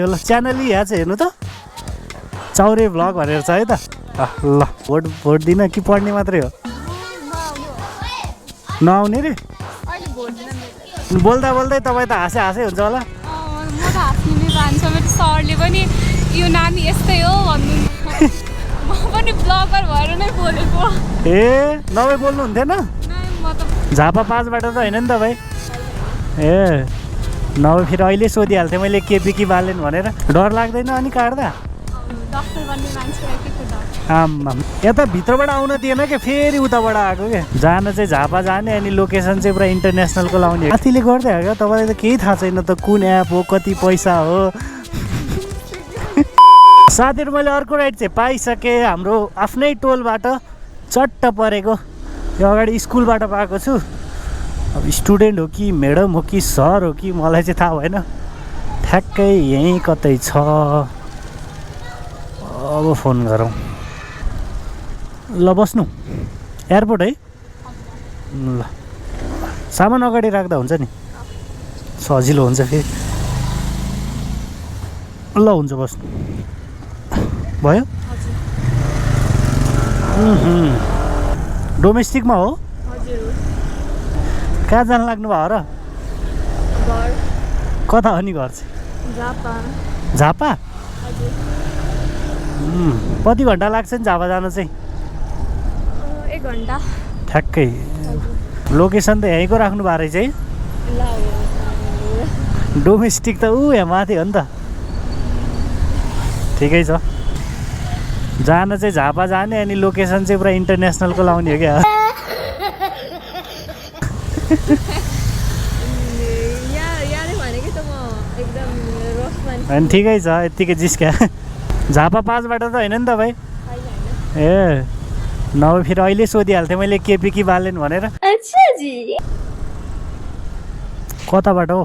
ल च्यानल यहाँ चाहिँ हेर्नु त चाउरे भ्लग भनेर छ है त ल भोट दिन कि पढ्ने मात्रै हो नआउने रे बोल्दा बोल्दै तपाईँ त हाँसै हुन्छ होला म त हाँस्ने नै जान्छ मेरो सरले पनि यो नानी यस्तै हो भन्नु म पनि ब्लगर भएर नै बोलेको ए नभए बोल्नु हुन्थेन झापा 5बाट त होइन नि तपाईँ ए नभए फेरि अहिले सोधिहाल्थेँ मैले केपी कि बालेन भनेर डर लाग्दैन अनि काट्दा आम्मा यता भित्रबाट आउन दिएन क्या फेरि उताबाट आएको क्या जान चाहिँ झापा जाने अनि लोकेसन चाहिँ पुरा इन्टरनेसनलको लाउने साथीले गर्दै हो क्या तपाईँलाई त केही थाहा छैन त कुन एप हो कति पैसा हो साथीहरू मैले अर्को राइड चाहिँ पाइसकेँ हाम्रो आफ्नै टोलबाट चट्ट परेको यो अगाडि स्कुलबाट पाएको छु अब स्टुडेन्ट हो कि म्याडम हो कि सर हो कि मलाई चाहिँ थाहा भएन ठ्याक्कै यहीँ कतै छ अब फोन गरौँ ल बस्नु एयरपोर्ट है ल सामान अगाडि राख्दा हुन्छ नि सजिलो हुन्छ फेरि ल हुन्छ बस्नु भयो डोमेस्टिकमा हो कहाँ जान लाग्नु भयो र कता हो नि घर चाहिँ झापा कति घन्टा लाग्छ नि झापा जान चाहिँ 1 घन्टा ठ्याक्कै लोकेसन त यहीँको राख्नु भएको रहेछ है डोमेस्टिक त यहाँ माथि हो नि त ठिकै छ जान चाहिँ झापा जाने अनि लोकेसन चाहिँ पुरा इन्टरनेसनलको लाउने हो क्या अनि ठिकै छ यत्तिकै जिस्क्या झापा 5बाट त होइन नि तपाईँ ए नभए फेरि अहिले सोधिहाल्थेँ मैले केपी कि बालेन भनेर कताबाट हो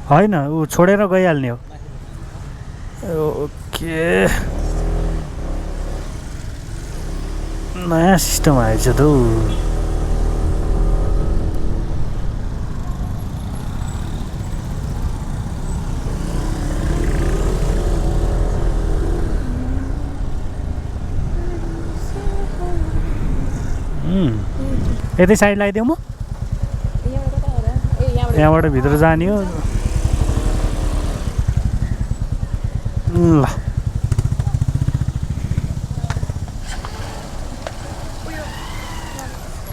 होइन ऊ छोडेर गइहाल्ने हो ओके नयाँ सिस्टम आएछ त यतै साइड लगाइदिउँ म यहाँबाट भित्र जाने हो ल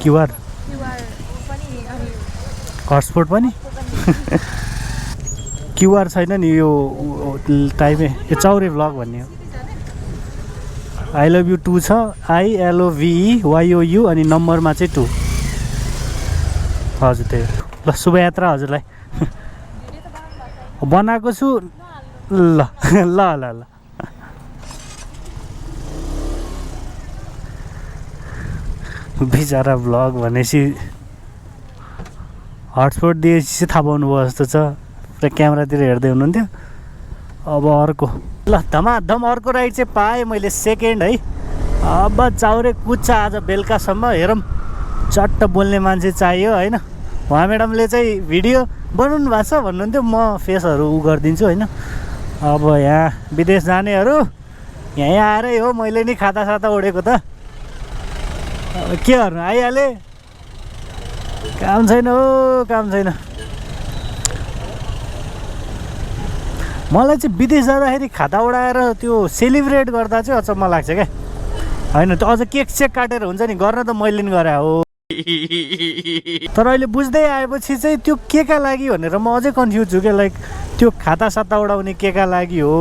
क्युआर हटस्पट पनि क्युआर छैन नि यो टाइपै यो चाउरे भ्लग भन्ने हो आई लभ यु 2 छ ILOVEYOU अनि नम्बरमा चाहिँ 2 हजुर त्यही ल शुभयात्रा हजुरलाई बनाएको छु ल ल ल ल बिचरा भ्लग भनेपछि हटस्पट दिएपछि चाहिँ थाहा पाउनु भयो जस्तो छ पुरा क्यामेरातिर हेर्दै हुनुहुन्थ्यो अब अर्को ल धमाधम अर्को राइड चाहिँ पाएँ मैले सेकेन्ड है अब चाउरे कुद्छ आज बेलुकासम्म हेरौँ चट्ट बोल्ने मान्छे चाहियो होइन उहाँ म्याडमले चाहिँ भिडियो बनाउनु भएको छ भन्नुहुन्थ्यो म फेसहरू उ गरिदिन्छु होइन अब यहाँ विदेश जानेहरू यहीँ आएरै हो मैले नि खाता साता ओढेको त अब के गर्नु आइहालेँ काम छैन हो काम छैन मलाई चाहिँ विदेश जाँदाखेरि खाता उडाएर त्यो सेलिब्रेट गर्दा चाहिँ अचम्म लाग्छ क्या होइन त्यो अझ केक सेक काटेर हुन्छ नि गर्न त मैले नि गरे हो तर अहिले बुझ्दै आएपछि चाहिँ त्यो केका लागि भनेर म अझै कन्फ्युज छु क्या लाइक त्यो खाता साता उडाउने केका लागि हो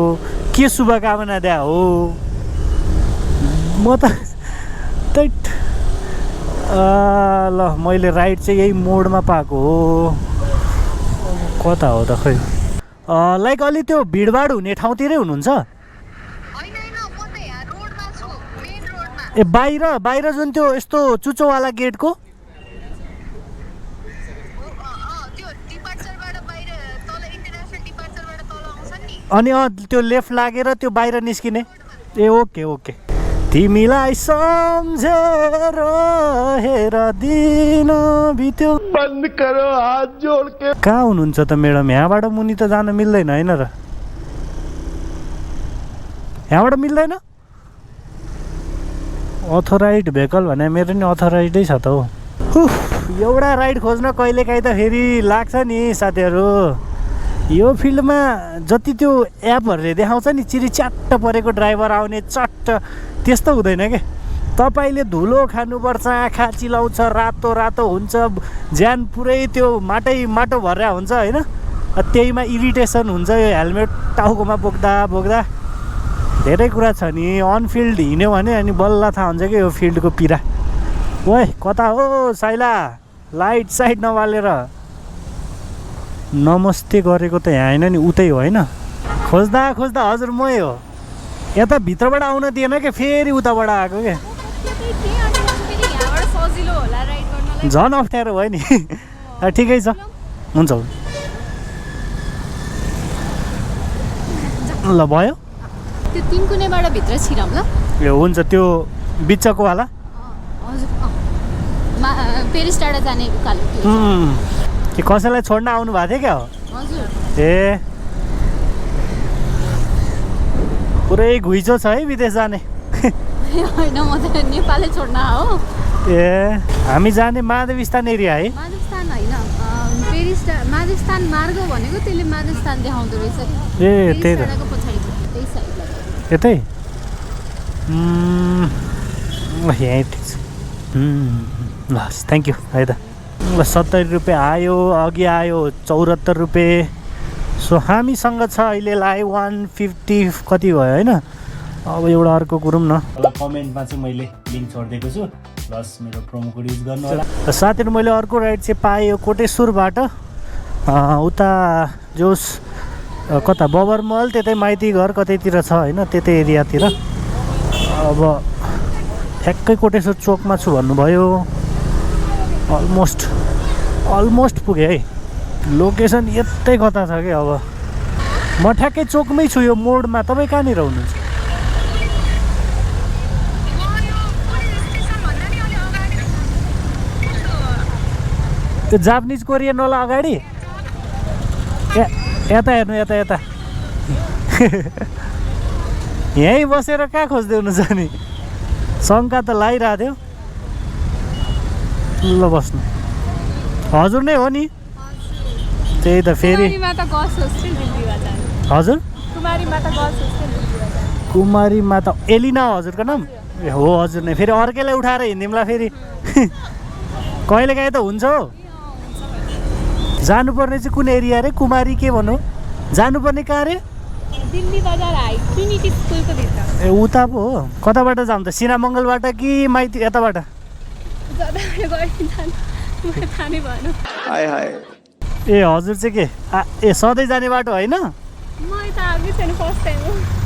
के शुभकामना दिया हो म त ल मैले राइड चाहिँ यही मोडमा पाएको हो कता हो त खै लाइक अलि त्यो भिडभाड हुने ठाउँतिरै हुनुहुन्छ ए बाहिर जुन त्यो यस्तो चुचोवाला गेटको अनि त्यो लेफ्ट लागेर त्यो बाहिर निस्किने ए ओके ओके तिमीलाई सम्झेर हेर दिन बित्यो बन्द करो हात जोड के कहाँ हुनुहुन्छ त म्याडम यहाँबाट मुनि त जान मिल्दैन हैन र यहाँबाट मिल्दैन अथोराइड भेहिकल भने मेरो नि अथोराइडै छ त हौ एउटा राइड खोज्न कहिलेकाहीँ त फेरि लाग्छ नि साथीहरू यो फिल्डमा जति त्यो एपहरूले देखाउँछ नि चिरी च्याट्ट परेको ड्राइभर आउने चट्ट त्यस्तो हुँदैन के तपाईँले धुलो खानुपर्छ आँखा चिलाउँछ रातो रातो हुन्छ ज्यान पुरै त्यो माटो भरेर हुन्छ होइन त्यहीमा इरिटेसन हुन्छ यो हेलमेट टाउकोमा बोक्दा बोक्दा धेरै कुरा छ नि अनफिल्ड हिँड्यो भने अनि बल्ल थाहा हुन्छ कि यो फिल्डको पिरा ओए कता हो साइला लाइट साइड नबालेर नमस्ते गरेको त यहाँ होइन नि उतै हो होइन खोज्दा खोज्दा हजुर मै हो यता भित्रबाट आउन दिएन क्या फेरि उताबाट आएको क्या झन् अप्ठ्यारो भयो नि ठिकै छ हुन्छ ल भयो त्यो तिन कुनैबाट भित्र छिराम ल ए हुन्छ त्यो बिचकोवाला हजुर पेरिस टाढा जाने उकालो के कसैलाई छोड्न आउनु भएको थियो क्या हो हजुर ए पुरै घुइँचो छ है विदेश जाने होइन म त नेपालै छोड्न हो ए हामी जाने माधवस्थान एरिया है माधवस्थान होइन पेरिस माधवस्थान मार्ग भनेको त्यसले माधवस्थान देखाउँदो रहेछ ए त्यही त पछाडि त्यही साइडलाई यतै यहीँ ठिक छ ल थ्याङ्क यू है त ल 70 रुपियाँ आयो अघि आयो 74 रुपियाँ सो हामीसँग छ अहिले लाइ 150 कति भयो होइन अब एउटा अर्को कुरौँ न कमेन्टमा चाहिँ मैले लिङ्क छोडिदिएको छु प्लस मेरो प्रोमो कोड युज गर्नु होला साथीहरू मैले अर्को राइड चाहिँ पाएँ कोटेश्वरबाट उता जोस कता बबरमहल त्यतै माइती घर कतैतिर छ होइन त्यतै एरियातिर अब ठ्याक्कै कोटेश्वर चोकमा छु भन्नुभयो अलमोस्ट पुगेँ है लोकेसन यतै कता छ कि अब म ठ्याक्कै चोकमै छु यो मोडमा तपाईँ कहाँनिर हुनुहुन्छ त्यो जापानिज कोरियन वाला अगाडि यता हेर्नु यता यहीँ बसेर कहाँ खोज्दै हुनुहुन्छ नि शङ्का त लागिरहेको थियो ल बस्नु हजुर नै हो नि त्यही त फेरि हजुर कुमारी माता एलिना हजुरको नाम ए हो हजुर नै फेरि अर्कैलाई उठाएर हिँड्दिउँला फेरि कहिलेकाहीँ त हुन्छ हो जानुपर्ने चाहिँ कुन एरिया रे कुमारी के भन्नु जानुपर्ने कहाँ रे दिल्ली बजार हाई ट्रिनिटी स्कुलको भित्र ए उता पो हो कताबाट जाऊँ त सिनामङ्गलबाट कि माइती यताबाट ए हजुर चाहिँ के ए सधैँ जाने बाटो होइन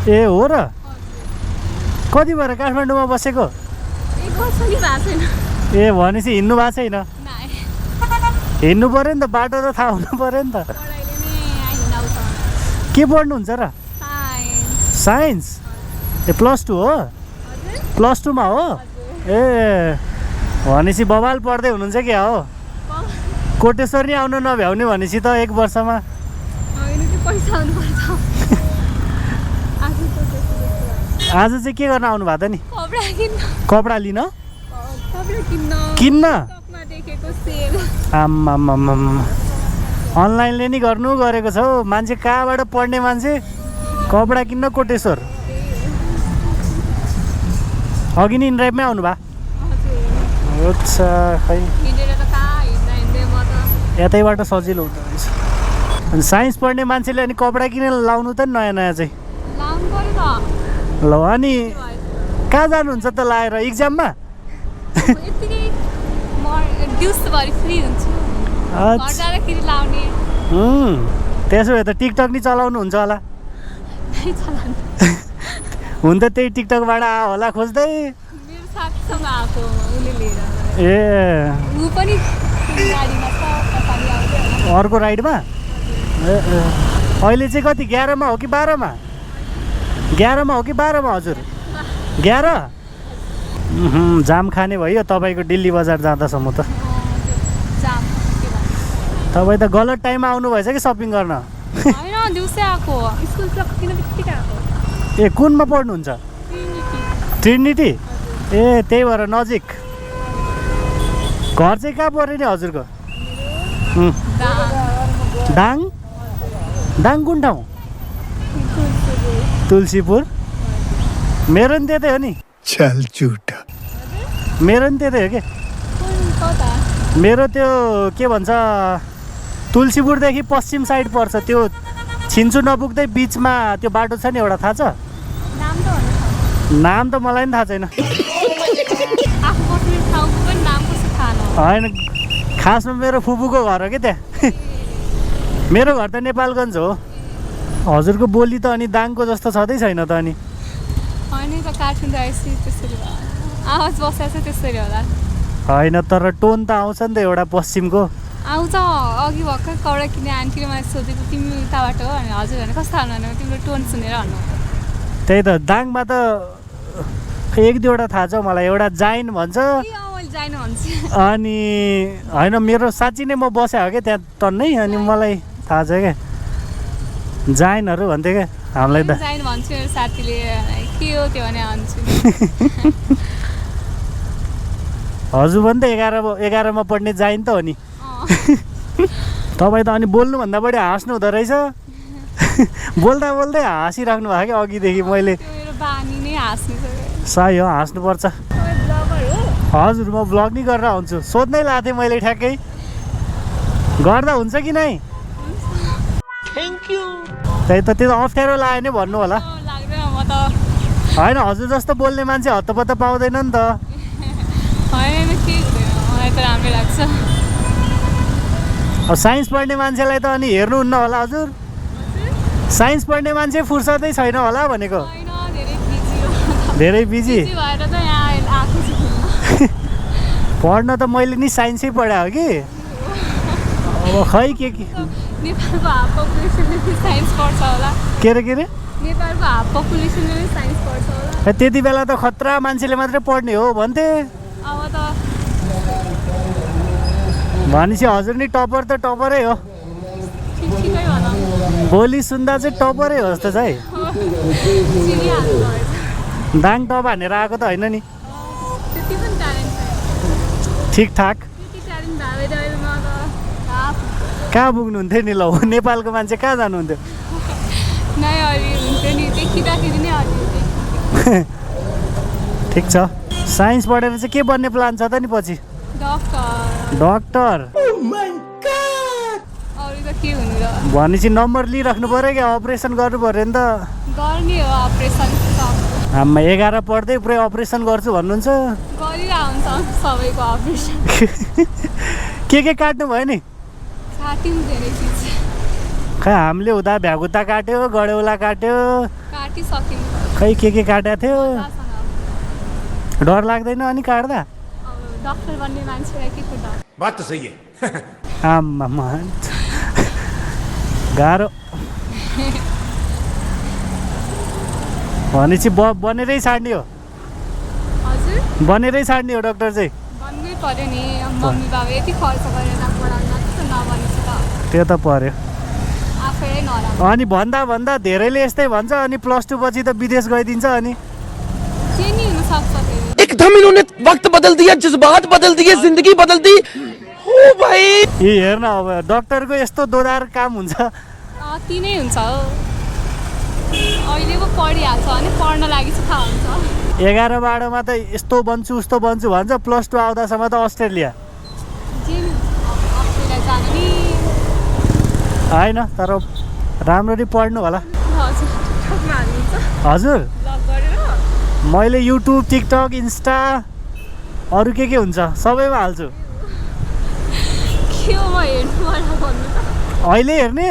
ए हो र कति भएर काठमाडौँमा बसेको ए भनेपछि हिँड्नु भएको छैन हिँड्नु पऱ्यो नि त बाटो त थाहा हुनु पऱ्यो नि त के पढ्नुहुन्छ र साइन्स ए +2 हो +2मा हो ए भनेपछि बबाल पढ्दै हुनुहुन्छ क्या हो कोटेश्वर नि आउनु नभ्याउने भनेपछि त एक वर्षमा आज चाहिँ के गर्न आउनु भएको त नि कपडा लिन किन्न आम्मामामा अनलाइनले नि गर्नु गरेको छ हौ मान्छे कहाँबाट पढ्ने मान्छे कपडा किन्न कोटेश्वर अघि नि इनड्राइभमै आउनु भयो अच्छा खै यतैबाट सजिलो हुँदो रहेछ अनि साइन्स पढ्ने मान्छेले अनि कपडा किनेर लाउनु त नयाँ नयाँ चाहिँ ल अनि कहाँ जानुहुन्छ त लाएर इक्जाममा त्यसो भए त टिकटक नि चलाउनुहुन्छ होला हुन त त्यही टिकटकबाट आयो होला खोज्दै ए अर्को राइडमा अहिले चाहिँ कति 11मा हो कि 12मा 11मा हो कि 12मा हजुर 11 जाम खाने भयो तपाईँको दिल्ली बजार जाँदासम्म त तपाईँ त गलत टाइममा आउनु भएछ कि सपिङ गर्न ए कुनमा पढ्नुहुन्छ? ट्रिनिटी? ए त्यही भएर नजिक। घर चाहिँ कहाँ पऱ्यो नि हजुरको? दाङ? दाङ कुन ठाउँ? तुलसीपुर? मेरो नि त्यतै हो नि। चल झुटा। मेरो नि त्यतै हो कि। मेरो त्यो के भन्छ तुलसीपुरदेखि पश्चिम साइड पर्छ, त्यो छिन्चु नपुग्दै बिचमा त्यो बाटो छ नि एउटा, थाहा छ? नाम त मलाई पनि थाहा छैन। होइन खासमा मेरो फुपूको घर हो कि त्यहाँ। मेरो घर त नेपालगञ्ज हो। हजुरको बोली त अनि दाङको जस्तो छँदै छैन त अनि। होइन तर टोन त आउँछ नि त एउटा पश्चिमको। आउँछ। अघि भर्खर कौडा किने आन्टीले मलाई सोधेको तिमी उताबाट हो अनि हजुर भने कस्तो हाल्नु तिम्रो टोन सुनेर भन्नु। त्यही त दाङमा त एक दुईवटा थाहा छ मलाई। एउटा जाइन भन्छ अनि होइन मेरो साँच्ची नै म बसेँ हो क्या त्यहाँ टन्नै, अनि मलाई थाहा छ क्या जाइनहरू भन्थ्यो क्या हामीलाई त। जाइन भन्छु मेरो साथीले के हो त्यो भने भन्छु। हजुर पनि त 11मा पढ्ने जाइन त हो नि। तपाईँ त अनि बोल्नुभन्दा बढी हाँस्नु हुँदो रहेछ। बोल्दा बोल्दै हाँसिराख्नु भयो क्या अघिदेखि। मैले सही हो, हाँस्नुपर्छ। हजुर म ब्लग नि गरेर हुन्छु। सोध्नै लाएको थिएँ मैले ठ्याक्कै, गर्दा हुन्छ कि नै? Thank you. त्यही त त्यो अप्ठ्यारो लाग्यो नि भन्नु होला। होइन हजुर जस्तो बोल्ने मान्छे हत्तपत्त पाउँदैन नि त। अब साइन्स पढ्ने मान्छेलाई त अनि हेर्नुहुन्न होला हजुर? साइन्स पढ्ने मान्छे फुर्सदै छैन होला भनेको। धेरै बिजी पढ्न त मैले नि साइन्सै पढाएको हो कि। अब खै के नेपालको हाफ पपुलेसनले साइन्स पढ्छ होला। के अरे नेपालको हाफ पपुलेसनले साइन्स पढ्छ होला। त्यति बेला त खतरा मान्छेले मात्रै पढ्ने हो भन्थे। अब त भनेपछि हजुर नि टपर त टपरै हो। बोली सुन्दा चाहिँ टपरै हो जस्तो छ है। दाङ टप हानेर आएको त होइन नि? ठिकठाक। कहाँ पुग्नुहुन्थ्यो नि? ल नेपालको मान्छे कहाँ जानुहुन्थ्यो? ठिक छ। साइन्स पढेर चाहिँ के बन्ने प्लान छ त नि पछि? डक्टर। भनेपछि नम्बर लिइराख्नु पऱ्यो क्या, अपरेसन गर्नु पऱ्यो नि त। गर्ने हो अपरेसन। आमा 11 पढ्दै पुरै अपरेसन गर्छु भन्नुहुन्छ। सबैको अपरेसन। के काट्नु भयो नि? खै हामीले हुँदा भ्यागुता काट्यो, गडेउला काट्यो, खै के काटेको थियो। डर लाग्दैन अनि काट्दा? डक्टर बन्ने मान्छेलाई के को डर? बात त सही है। आमा गाह्रो। भनेपछि बनेरै छाड्ने हो? हजुर बनेरै छाड्ने हो डक्टर चाहिँ? बन्नै पर्यो नि। मम्मी बाबा यति खर्च गरेर पढाउन नभनेपछि त त्यो त पर्यो। आफै नराम्रो। अनि भन्दा धेरैले यस्तै भन्छ अनि +2 पछि त विदेश गइदिन्छ अनि के नि हुन सक्छ फेरि। एकदम इन्होंने वक्त बदल दिया, जज्बात बदल दिए, जिंदगी बदल दी। ओ भाई ए हेर्न अब डक्टरको यस्तो दोधार काम हुन्छ। ती नै हुन्छ हो। अहिले पो पढिहाल्छ भने पढ्न लागि चाहिँ थाहा हुन्छ। 11-12मा त यस्तो बन्छु उस्तो बन्छु भन्छ, +2 आउँदासम्म त अस्ट्रेलिया। अस्ट्रेलिया जानु नि होइन तर राम्ररी पढ्नु होला। हजुर मैले युट्युब, टिकटक, इन्स्टा अरू के हुन्छ सबैमा हाल्छु। अहिले हेर्ने?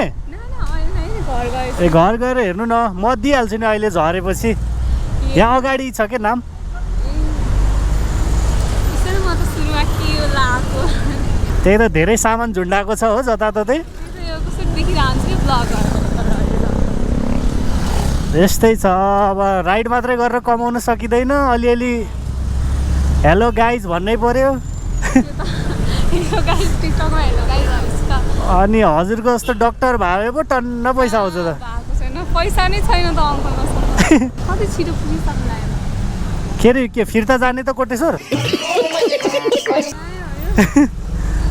ए घर गएर हेर्नु न, म दिइहाल्छु नि अहिले झरेपछि। यहाँ अगाडि छ के नाम? त्यही त धेरै सामान झुन्डाएको छ हो जताततै। यस्तै छ अब। राइड मात्रै गरेर कमाउन सकिँदैन, अलिअलि हेलो गाइज भन्नै पर्यो। अनि हजुरको जस्तो डक्टर भए पो टन्न पैसा आउँछ त। पैसा नै छैन त अङ्कल मसँग कति छिटो पुगिसक्नु के अरे के फिर्ता जाने त कोटेश्वर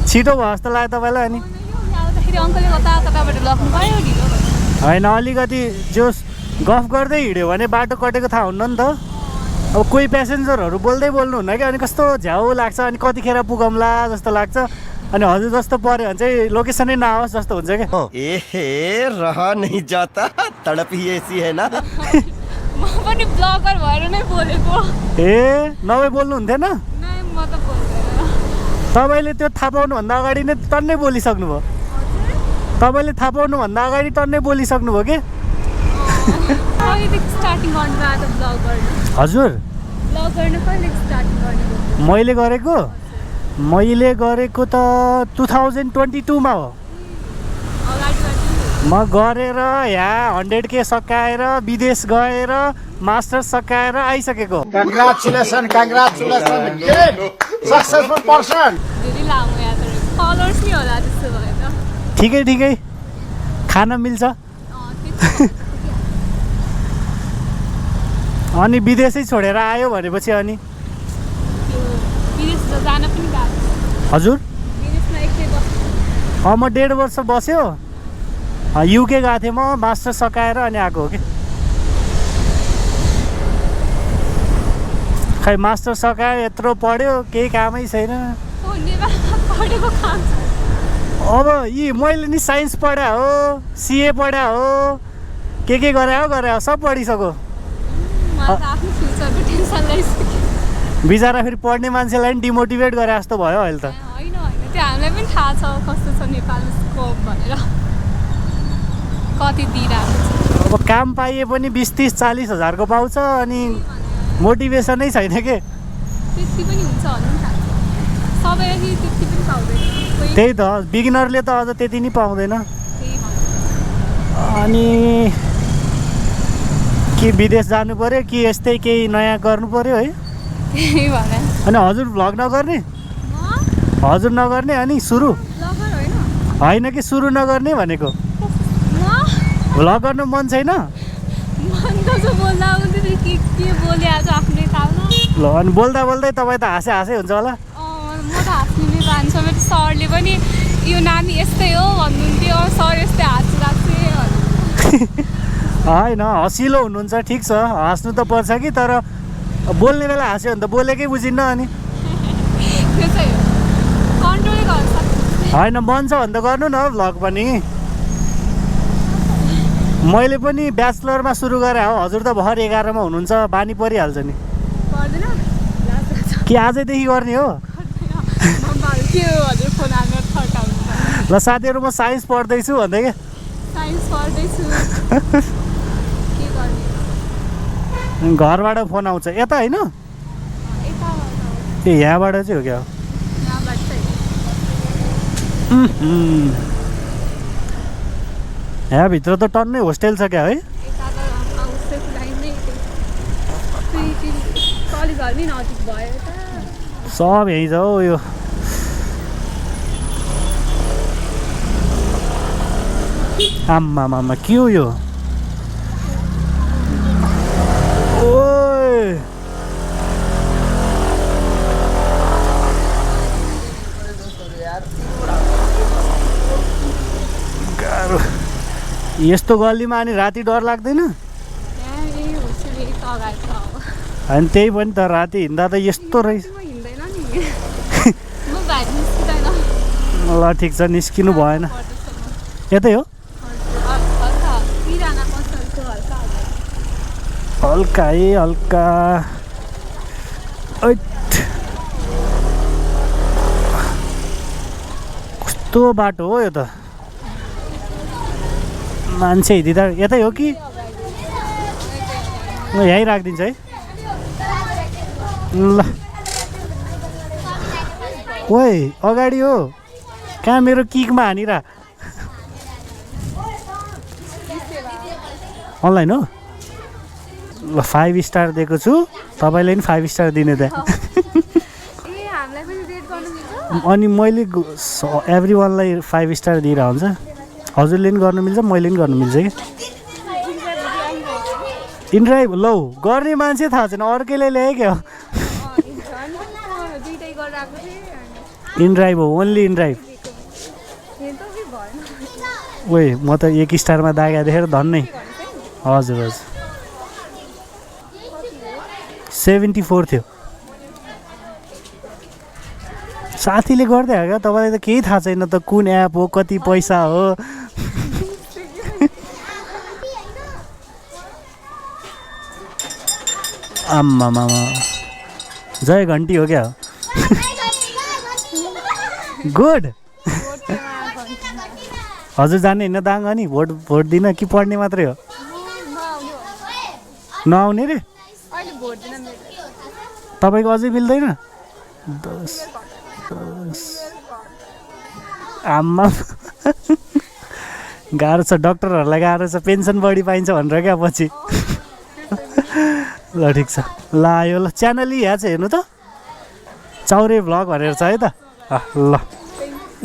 छिटो भयो जस्तो लाग्यो तपाईँलाई अनि आउँदाखेरि अङ्कलले कता कताबाट लग्नु पायो ढिलो भयो होइन अलिकति जोस गफ गर्दै हिँड्यो भने बाटो कटेको थाहा हुन्न नि त अब कोही प्यासेन्जरहरू बोल्दै बोल्नुहुन्न कि अनि कस्तो झ्याउ लाग्छ अनि कतिखेर पुगौँला जस्तो लाग्छ अनि हजुर जस्तो पऱ्यो भने चाहिँ लोकेसनै नआओस् जस्तो हुन्छ क्या एहे रहा नहीं जाता तड़प ही ऐसी है ना म पनि ब्लगर भएर नै बोलेको ए नभए बोल्नुहुन्थेन नै म त बोल्दैन तपाईँले त्यो थाहा पाउनुभन्दा अगाडि नै टन्नै बोलिसक्नुभयो तपाईँले थाहा पाउनुभन्दा अगाडि टन्नै बोलिसक्नुभयो कि कहिलेदेखि स्टार्टिङ गर्नु भएको त ब्लग गर्नु हजुर ब्लग गर्नु कहिलेदेखि स्टार्टिङ गर्नु मैले गरेको त 2022 मा हो अगाडि म गरेर यहाँ 100K सकाएर विदेश गएर मास्टर्स सकाएर आइसकेको Congratulations, congratulations. Great. Successful person. धेरै लामो यात्रा फलोवर्स नै होला त्यस्तो भयो त ठिकै खान मिल्छ त्यति अनि विदेशै छोडेर आयो भनेपछि अनि त्यो विदेश त जान पनि गएको हजुर विदेशमा एक्लै बस्नु म 1.5 वर्ष बस्यो युके गएको थिएँ म मास्टर सकाएर अनि आएको हो कि खै मास्टर सकायो यत्रो पढ्यो केही कामै छैन नेपालमा पढेको काम छ अब यी मैले नि साइन्स पढाए हो सिए पढाए हो के गरे हो सब पढिसक्यो मलाई त आफ्नो फ्युचरको टेन्सन लागिसक्यो बिचरा फेरि पढ्ने मान्छेलाई नि डिमोटिभेट गरे जस्तो भयो अहिले त होइन त्यो हामीलाई पनि थाहा छ कस्तो छ नेपालमा स्कोप भनेर कति दिइरहेको छ अब काम पाइए पनि 20-30-40 हजारको पाउँछ अनि मोटिभेसनै छैन के त्यति पनि हुन्छ भन्नु नि थाहा छ सबैले त्यति पनि पाउँदैन त्यही त बिगिनरले त अझ त्यति नै पाउँदैन त्यही भन्नु अनि के विदेश जानु पर्यो कि यस्तै केही नयाँ गर्नु पर्यो है त्यही भने अनि हजुर भ्लग नगर्ने म हजुर नगर्ने अनि सुरु ब्लगर होइन होइन कि सुरु नगर्ने भनेको म भ्लग गर्नु मन छैन मन त जो बोल्दा हुन्थ्यो के बोलिहाल्छ आफ्नै थाहा ल अनि बोल्दा बोल्दै तपाईँ त हाँसै हुन्छ होला म त हाँस्नु नै जान्छ मेरो सरले पनि यो नानी यस्तै हो भन्नुहुन्थ्यो सर यस्तै हाँसिरहेको थिएँ होइन हँसिलो हुनुहुन्छ ठिक छ हाँस्नु त पर्छ कि तर बोल्ने बेला हाँस्यो भने त बोलेकै बुझिन्न अनि त्यो चाहिँ कन्ट्रोलै गर्न सक्छु होइन मन छ भने त गर्नु न भ्लग पनि मैले पनि ब्याचलरमा सुरु गरेँ हो हजुर त भर 11 मा हुनुहुन्छ बानी परिहाल्छ नि गर्दैन लाज लाग्छ कि आजैदेखि गर्ने हो के हो हजुर फोन हालेर थर्काउनु ल साथीहरू म साइन्स पढ्दैछु भन्दै क्या साइन्स पढ्दैछु के गर्ने घरबाट फोन आउँछ यता होइन यताबाट ए यहाँबाट चाहिँ हो क्या यहाँबाट चाहिँ यहाँभित्र त टन्नै होस्टेल छ क्या है यता त उसै लाइन नै कलेजहरू नि नजिक भयो त सब यहीँ छ हौ यो आम्मामा के हो यो ओए गाह्रो यस्तो गल्लीमा अनि राति डर लाग्दैन अनि त्यही पनि त राति हिँड्दा त यस्तो रहेछ ल ठिक छ निस्किनु भएन यतै हो हल्का है हल्का कस्तो बाटो हो यो त मान्छे हिँडिदिँदा यतै हो कि म यहीँ राखिदिन्छु है ल ओए अगाडि हो कहाँ मेरो किकमा हानिरा अनलाइन हो ल 5 स्टार दिएको छु तपाईँले पनि 5 स्टार दिने त्यहाँ अनि मैले एभ्री वानलाई 5 स्टार दिएर हुन्छ हजुरले पनि गर्नु मिल्छ मैले पनि गर्नु मिल्छ कि इनड्राइभ लौ गर्ने मान्छे थाहा छैन अर्कैले ल्यायो क्या दुइटै गरेर आएको थिएँ इनड्राइभ हो ओन्ली इनड्राइभ ओए म त 1 स्टारमा दागा देखेर धन्नै हजुर हजुर 74 थियो साथीले गर्दै हो क्या तपाईँलाई त केही थाहा छैन त कुन एप हो कति पैसा हो आम्मामा जय घन्टी हो क्या गुड हजुर जाने होइन दाङ अनि भोट दिन कि पढ्ने मात्रै हो नआउने रे अहिले भोट दिन तपाईँको अझै मिल्दैन 10 आम्मा गाह्रो छ डक्टरहरूलाई गाह्रो छ पेन्सन बढी पाइन्छ भनेर क्या पछि ल ठिक छ ल आयो ल च्यानल यहाँ चाहिँ हेर्नु त चाउरे भ्लग भनेर छ है त ल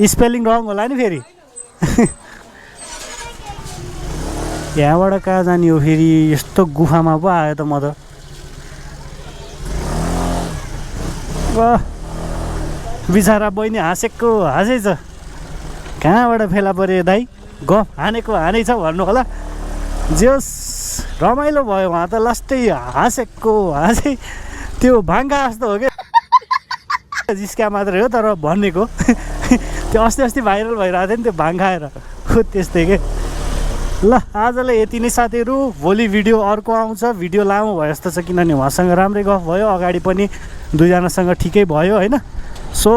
स्पेलिङ रङ होला नि फेरि यहाँबाट कहाँ जाने हो फेरि यस्तो गुफामा पो आयो त म त बिचरा बहिनी हाँसेको हाँसै छ कहाँबाट फेला पऱ्यो दाइ गफ हानेको हानै छ भन्नु होला जे होस् रमाइलो भयो उहाँ त लास्टै हाँसेको हाँसै त्यो भाङ्गा जस्तो हो क्या जिस्का मात्रै हो तर भनेको त्यो अस्ति भाइरल भइरहेको थियो नि त्यो भाङ्गाएर हो त्यस्तै के ल आजलाई यति नै साथीहरू भोलि भिडियो अर्को आउँछ भिडियो लामो भयो जस्तो छ किनभने उहाँसँग राम्रै गफ भयो अगाडि पनि दुईजनासँग ठिकै भयो होइन सो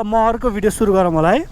म अर्को भिडियो सुरु गरौँ होला है।